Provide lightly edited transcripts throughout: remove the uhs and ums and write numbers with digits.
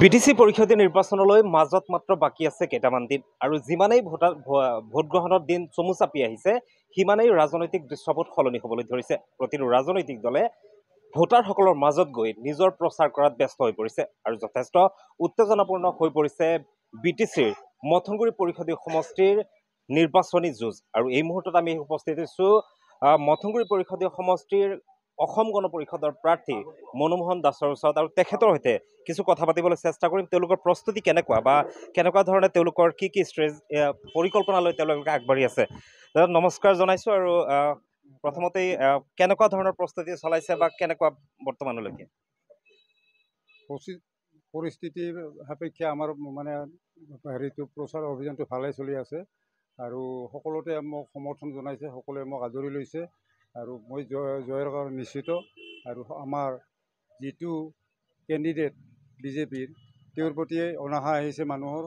BTC পৰিষদীয় নিৰ্বাচনলৈ মাজত মাত্ৰ বাকী আছে কেইটামান দিন আৰু যিমানেই ভোট গ্ৰহণৰ দিন চমু চাপি আহিছে সিমানেই ৰাজনৈতিক দৃশ্যপট সলনি হ'বলৈ ধৰিছে। প্ৰতিটো ৰাজনৈতিক দলে ভোটাৰসকলৰ মাজত গৈ নিজৰ প্ৰচাৰ কৰাত ব্যস্ত হৈ পৰিছে আৰু যথেষ্ট উত্তেজনাপূৰ্ণ হৈ পৰিছে বিটিচিৰ মথনগুৰি পৰিষদীয় সমষ্টিৰ নিৰ্বাচনী যুঁজ। আৰু এই মুহূৰ্তত আমি উপস্থিত হৈছোঁ মথনগুৰি পৰিষদীয় সমষ্টিৰ অসম গণ পৰিষদৰ প্ৰাৰ্থী মনোমোহন দাসৰ ওচৰত আৰু তেখেতৰ সৈতে কিছু কথা পাতিবলৈ চেষ্টা কৰিম। তেওঁলোকৰ প্ৰস্তুতি কেনেকুৱা বা কেনেকুৱা ধৰণে তেওঁলোকৰ কি পৰিকল্পনা লৈ তেওঁলোকে আগবাঢ়ি আছে। দাদা নমস্কাৰ জনাইছোঁ আৰু প্ৰথমতেই কেনেকুৱা ধৰণৰ প্ৰস্তুতি চলাইছে বা কেনেকুৱা বৰ্তমানলৈকে পৰিস্থিতিৰ সাপেক্ষে আমাৰ মানে প্ৰচাৰ অভিযানটো ভালেই চলি আছে আৰু সকলোতে মোক সমৰ্থন জনাইছে, সকলোৱে মোক আদৰি লৈছে আৰু মই জয়ৰ কাৰণে নিশ্চিত। আৰু আমাৰ যিটো কেণ্ডিডেট বিজেপিৰ তেওঁৰ প্ৰতিয়ে অনাশা আহিছে মানুহৰ,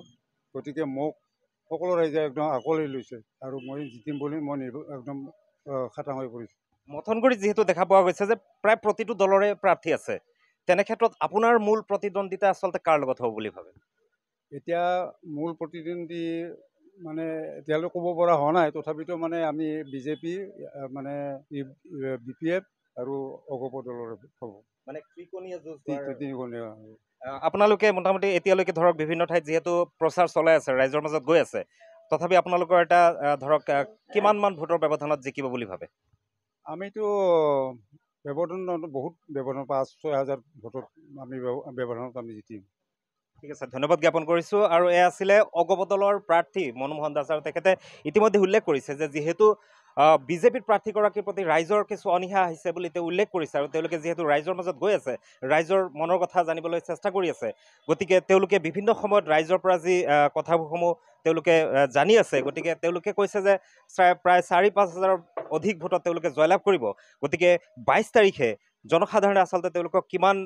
গতিকে মোক সকলো ৰাইজে একদম আঁকোৱালি লৈছে আৰু মই জিকিম বুলি মই একদম খাটাং হৈ পৰিছোঁ। মথনগুৰিত যিহেতু দেখা পোৱা গৈছে যে প্ৰায় প্ৰতিটো দলৰে প্ৰাৰ্থী আছে, তেনে ক্ষেত্ৰত আপোনাৰ মূল প্ৰতিদ্বন্দ্বিতা আচলতে কাৰ লগত হ'ব বুলি ভাবে? এতিয়া মূল প্ৰতিদ্বন্দ্বী মানে এতিয়ালৈ ক'ব পৰা হোৱা নাই, তথাপিতো মানে আমি বিজেপি মানে BPF আৰু অগপ দলৰে হ'ব, মানে ত্ৰিকোণীয়া যুঁজ। তিনিকোণীয়া। আপোনালোকে মোটামুটি এতিয়ালৈকে ধৰক বিভিন্ন ঠাইত যিহেতু প্ৰচাৰ চলাই আছে, ৰাইজৰ মাজত গৈ আছে, তথাপি আপোনালোকৰ এটা ধৰক কিমানমান ভোটৰ ব্যৱধানত জিকিব বুলি ভাবে? আমিতো বহুত ব্যৱধান 5-6 হাজাৰ ভোটত আমি ব্যৱধানত আমি জিকিম। ঠিক আছে, ধন্যবাদ জ্ঞাপন কৰিছোঁ। আৰু এয়া আছিলে অগপ দলৰ প্ৰাৰ্থী মনোমোহন দাস আৰু তেখেতে ইতিমধ্যে উল্লেখ কৰিছে যে যিহেতু বিজেপিৰ প্ৰাৰ্থীগৰাকীৰ প্ৰতি ৰাইজৰ কিছু অনীহা আহিছে বুলি তেওঁ উল্লেখ কৰিছে আৰু তেওঁলোকে যিহেতু ৰাইজৰ মাজত গৈ আছে, ৰাইজৰ মনৰ কথা জানিবলৈ চেষ্টা কৰি আছে, গতিকে তেওঁলোকে বিভিন্ন সময়ত ৰাইজৰ পৰা যি কথাসমূহ তেওঁলোকে জানি আছে, গতিকে তেওঁলোকে কৈছে যে প্ৰায় 4-5 হাজাৰৰ অধিক ভোটত তেওঁলোকে জয়লাভ কৰিব। গতিকে 22 তাৰিখে জনসাধাৰণে আচলতে তেওঁলোকক কিমান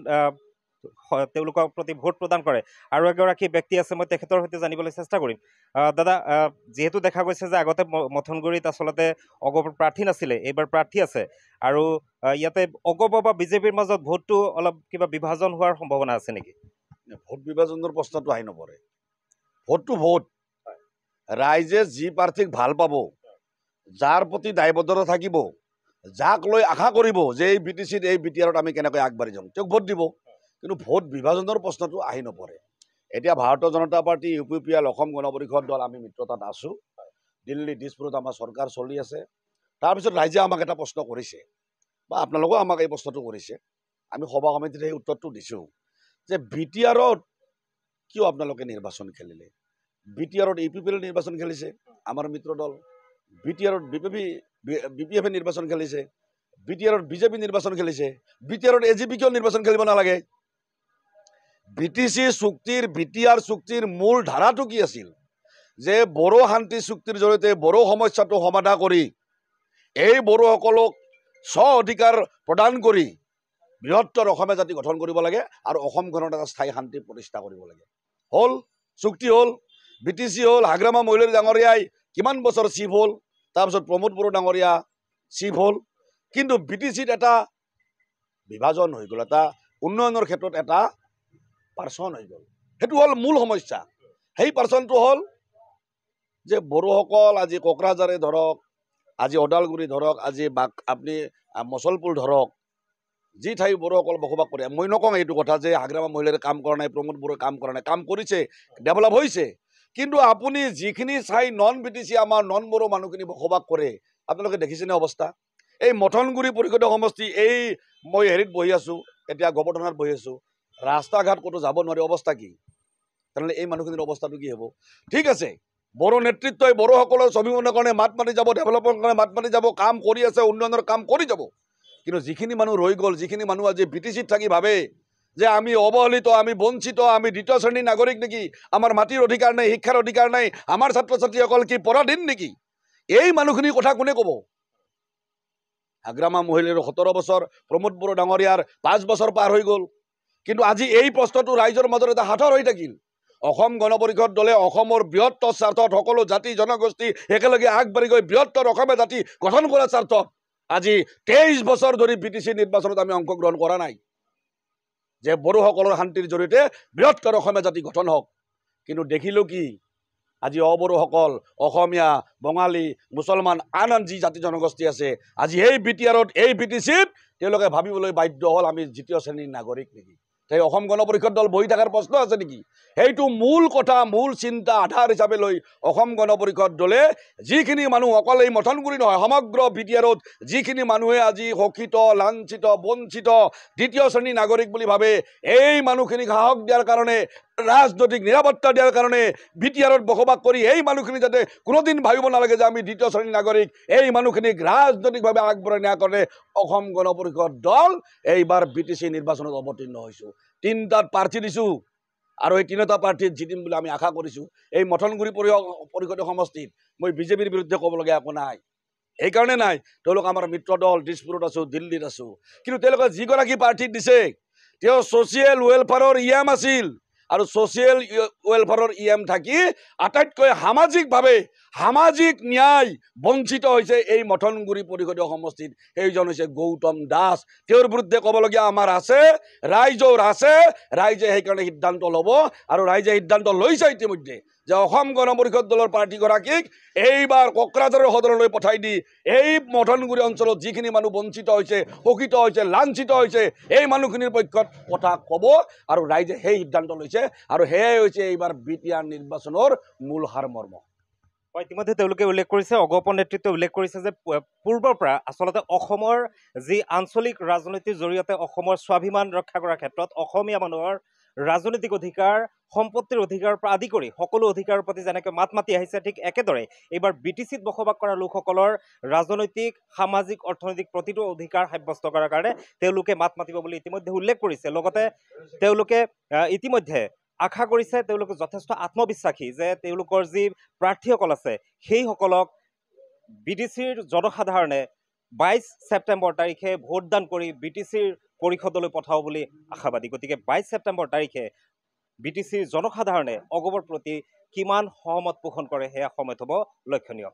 তেওঁলোকৰ প্ৰতি ভোট প্ৰদান কৰে। আৰু এগৰাকী ব্যক্তি আছে, মই তেখেতৰ সৈতে জানিবলৈ চেষ্টা কৰিম। দাদা, যিহেতু দেখা গৈছে যে আগতে মথনগুৰিত আচলতে অগপৰ প্ৰাৰ্থী নাছিলে, এইবাৰ প্ৰাৰ্থী আছে আৰু ইয়াতে অগপ বা বিজেপিৰ মাজত ভোটটো অলপ কিবা বিভাজন হোৱাৰ সম্ভাৱনা আছে নেকি? ভোট বিভাজনৰ প্ৰশ্নটো আহি নপৰে। ভোটটো ভোট, ৰাইজে যি প্ৰাৰ্থীক ভাল পাব, যাৰ প্ৰতি দায়বদ্ধতা থাকিব, যাক লৈ আশা কৰিব যে এই BTCত এই BTRত আমি কেনেকৈ আগবাঢ়ি যাম, তেওঁক ভোট দিব। কিন্তু ভোট বিভাজনৰ প্ৰশ্নটো আহি নপৰে। এতিয়া ভাৰতীয় জনতা পাৰ্টি, UPPL, অসম গণ পৰিষদ দল আমি মিত্ৰতাত আছোঁ। দিল্লী, দিছপুৰত আমাৰ চৰকাৰ চলি আছে। তাৰপিছত ৰাইজে আমাক এটা প্ৰশ্ন কৰিছে বা আপোনালোকেও আমাক এই প্ৰশ্নটো কৰিছে, আমি সভা সমিতিত সেই উত্তৰটো দিছোঁ যে BTRত কিয় আপোনালোকে নিৰ্বাচন খেলিলে? BTRত UPPL নিৰ্বাচন খেলিছে আমাৰ মিত্ৰ দল, BTRত BPF নিৰ্বাচন খেলিছে, BTRত BJP নিৰ্বাচন খেলিছে, BTRত AGP কিয় নিৰ্বাচন খেলিব নালাগে? BTC চুক্তিৰ BTR চুক্তিৰ মূল ধাৰাটো কি আছিল? যে বড়ো শান্তি চুক্তিৰ জৰিয়তে বড়ো সমস্যাটো সমাধা কৰি এই বড়োসকলক স্ব অধিকাৰ প্ৰদান কৰি বৃহত্তৰ অসমীয়া জাতি গঠন কৰিব লাগে আৰু অসমখনত এটা স্থায়ী শান্তি প্ৰতিষ্ঠা কৰিব লাগে। হ'ল, চুক্তি হ'ল, BTC হ'ল। হাগ্ৰামা মহিলাৰী ডাঙৰীয়াই কিমান বছৰ চিফ হ'ল, তাৰপিছত প্ৰমোদ বড়ো ডাঙৰীয়া চিফ হ'ল। কিন্তু BTCত এটা বিভাজন হৈ গ'ল, এটা উন্নয়নৰ ক্ষেত্ৰত এটা পাৰ্চন হৈ গ'ল। সেইটো হ'ল মূল সমস্যা। সেই পাৰ্চনটো হ'ল যে বড়োসকল আজি কোকৰাঝাৰে ধৰক, আজি ওদালগুৰি ধৰক, আজি আপুনি মচলপুৰ ধৰক, যি ঠাই বড়োসকল বসবাস কৰে, মই নকওঁ এইটো কথা যে হাগ্ৰামা মহিলাৰে কাম কৰা নাই, প্ৰমোদ বড়োৱে কাম কৰা নাই, কাম কৰিছে, ডেভেলপ হৈছে। কিন্তু আপুনি যিখিনি ঠাই নন BTC আমাৰ নন বড়ো মানুহখিনি বসবাস কৰে, আপোনালোকে দেখিছেনে অৱস্থা? এই মথনগুৰি পৰিষদীয় সমষ্টি, এই মই হেৰিত বহি আছোঁ, এতিয়া গোবৰ্ধনত বহি আছোঁ, ৰাস্তা ঘাট ক'তো যাব নোৱাৰি, অৱস্থা কি? তেনেহ'লে এই মানুহখিনিৰ অৱস্থাটো কি হ'ব? ঠিক আছে, বড়ো নেতৃত্বই বড়োসকলৰ স্বাভিমানৰ কাৰণে মাত মাতি যাব, ডেভেলপৰ কাৰণে মাত মাতি যাব, কাম কৰি আছে, উন্নয়নৰ কাম কৰি যাব। কিন্তু যিখিনি মানুহ ৰৈ গ'ল, যিখিনি মানুহ আজি BTCত থাকি ভাবে যে আমি অৱহেলিত, আমি বঞ্চিত, আমি দ্বিতীয় শ্ৰেণীৰ নাগৰিক নেকি, আমাৰ মাটিৰ অধিকাৰ নাই, শিক্ষাৰ অধিকাৰ নাই, আমাৰ ছাত্ৰ ছাত্ৰীসকল কি পৰাধীন নেকি, এই মানুহখিনিৰ কথা কোনে ক'ব? হাগ্ৰামা মহিলাৰ 17 বছৰ, প্ৰমোদ বড়ো ডাঙৰীয়াৰ 5 বছৰ পাৰ হৈ গ'ল। কিন্তু আজি এই প্ৰশ্নটো ৰাইজৰ মাজত এটা হাতৰ হৈ থাকিল। অসম গণ পৰিষদ দলে অসমৰ বৃহত্তৰ স্বাৰ্থত সকলো জাতি জনগোষ্ঠী একেলগে আগবাঢ়ি গৈ বৃহত্তৰ অসমীয়া জাতি গঠন কৰাৰ স্বাৰ্থত আজি 23 বছৰ ধৰি BTC নিৰ্বাচনত আমি অংশগ্ৰহণ কৰা নাই। যে বড়োসকলৰ শান্তিৰ জৰিয়তে বৃহত্তৰ অসমীয়া জাতি গঠন হওক। কিন্তু দেখিলোঁ কি আজি অবড়োসকল, অসমীয়া, বঙালী, মুছলমান, আন আন যি জাতি জনগোষ্ঠী আছে, আজি এই BTRত, এই BTCত তেওঁলোকে ভাবিবলৈ বাধ্য হ'ল আমি দ্বিতীয় শ্ৰেণীৰ নাগৰিক নেকি? সেই অসম গণ পৰিষদ দল বহি থকাৰ প্ৰশ্ন আছে নেকি? সেইটো মূল কথা, মূল চিন্তা আধাৰ হিচাপে লৈ অসম গণ পৰিষদ দলে যিখিনি মানুহ অকল এই মথনগুৰি নহয়, সমগ্ৰ BTRত যিখিনি মানুহে আজি শোষিত, লাঞ্ছিত, বঞ্চিত, দ্বিতীয় শ্ৰেণীৰ নাগৰিক বুলি ভাবে, এই মানুহখিনিক সাহস দিয়াৰ কাৰণে, ৰাজনৈতিক নিৰাপত্তা দিয়াৰ কাৰণে BTRত বসবাস কৰি এই মানুহখিনি যাতে কোনোদিন ভাবিব নালাগে যে আমি দ্বিতীয় শ্ৰেণীৰ নাগৰিক, এই মানুহখিনিক ৰাজনৈতিকভাৱে আগবঢ়াই নিয়াৰ কাৰণে অসম গণ পৰিষদ দল এইবাৰ BTC নিৰ্বাচনত অৱতীৰ্ণ হৈছোঁ। 3টাত প্ৰাৰ্থী দিছোঁ আৰু এই 3টা প্ৰাৰ্থীত জিতিম বুলি আমি আশা কৰিছোঁ। এই মথনগুৰি পৰিষদীয় সমষ্টিত মই বিজেপিৰ বিৰুদ্ধে ক'বলগীয়া একো নাই, এইকাৰণে নাই তেওঁলোক আমাৰ মিত্ৰ দল, দিছপুৰত আছোঁ, দিল্লীত আছোঁ। কিন্তু তেওঁলোকে যিগৰাকী প্ৰাৰ্থীক দিছে তেওঁ ছ'চিয়েল ৱেলফেয়াৰৰ EM আছিল, আৰু ছ'চিয়েল ৱেলফেয়াৰৰ EM থাকি আটাইতকৈ সামাজিকভাৱে সামাজিক ন্যায় বঞ্চিত হৈছে এই মথনগুৰি পৰিষদীয় সমষ্টিত, সেইজন হৈছে গৌতম দাস। তেওঁৰ বিৰুদ্ধে ক'বলগীয়া আমাৰ আছে, ৰাইজৰ আছে, ৰাইজে সেইকাৰণে সিদ্ধান্ত ল'ব, আৰু ৰাইজে সিদ্ধান্ত লৈছে ইতিমধ্যে যে অসম গণ পৰিষদ দলৰ প্ৰাৰ্থীগৰাকীক এইবাৰ কোকৰাঝাৰৰ সদনলৈ পঠাই দি এই মথনগুৰি অঞ্চলত যিখিনি মানুহ বঞ্চিত হৈছে, শোষিত হৈছে, লাঞ্ছিত হৈছে, এই মানুহখিনিৰ পক্ষত কথা ক'ব, আৰু ৰাইজে সেই সিদ্ধান্ত লৈছে, আৰু সেয়াই হৈছে এইবাৰ BTR নিৰ্বাচনৰ মূল সাৰমৰ্ম। ইতিমধ্যে তেওঁলোকে উল্লেখ কৰিছে, অগপ নেতৃত্বই উল্লেখ কৰিছে যে পূৰ্বৰ পৰা আচলতে অসমৰ যি আঞ্চলিক ৰাজনীতিৰ জৰিয়তে অসমৰ স্বাভিমান ৰক্ষা কৰাৰ ক্ষেত্ৰত অসমীয়া মানুহৰ ৰাজনৈতিক অধিকাৰ, সম্পত্তিৰ অধিকাৰৰ পৰা আদি কৰি সকলো অধিকাৰৰ প্ৰতি যেনেকৈ মাত মাতি আহিছে, ঠিক একেদৰে এইবাৰ BTCত বসবাস কৰা লোকসকলৰ ৰাজনৈতিক, সামাজিক, অৰ্থনৈতিক প্ৰতিটো অধিকাৰ সাব্যস্ত কৰাৰ কাৰণে তেওঁলোকে মাত মাতিব বুলি ইতিমধ্যে উল্লেখ কৰিছে। লগতে তেওঁলোকে ইতিমধ্যে আশা কৰিছে, তেওঁলোকে যথেষ্ট আত্মবিশ্বাসী যে তেওঁলোকৰ যি প্ৰাৰ্থীসকল আছে সেইসকলক BTCৰ জনসাধাৰণে 22 ছেপ্টেম্বৰ তাৰিখে ভোটদান কৰি BTCৰ পৰিষদলৈ পঠাব বুলি আশাবাদী। গতিকে 22 ছেপ্টেম্বৰ তাৰিখে BTCৰ জনসাধাৰণে অগপৰ প্ৰতি কিমান সহমত পোষণ কৰে সেয়া সময়ত হ'ব লক্ষণীয়।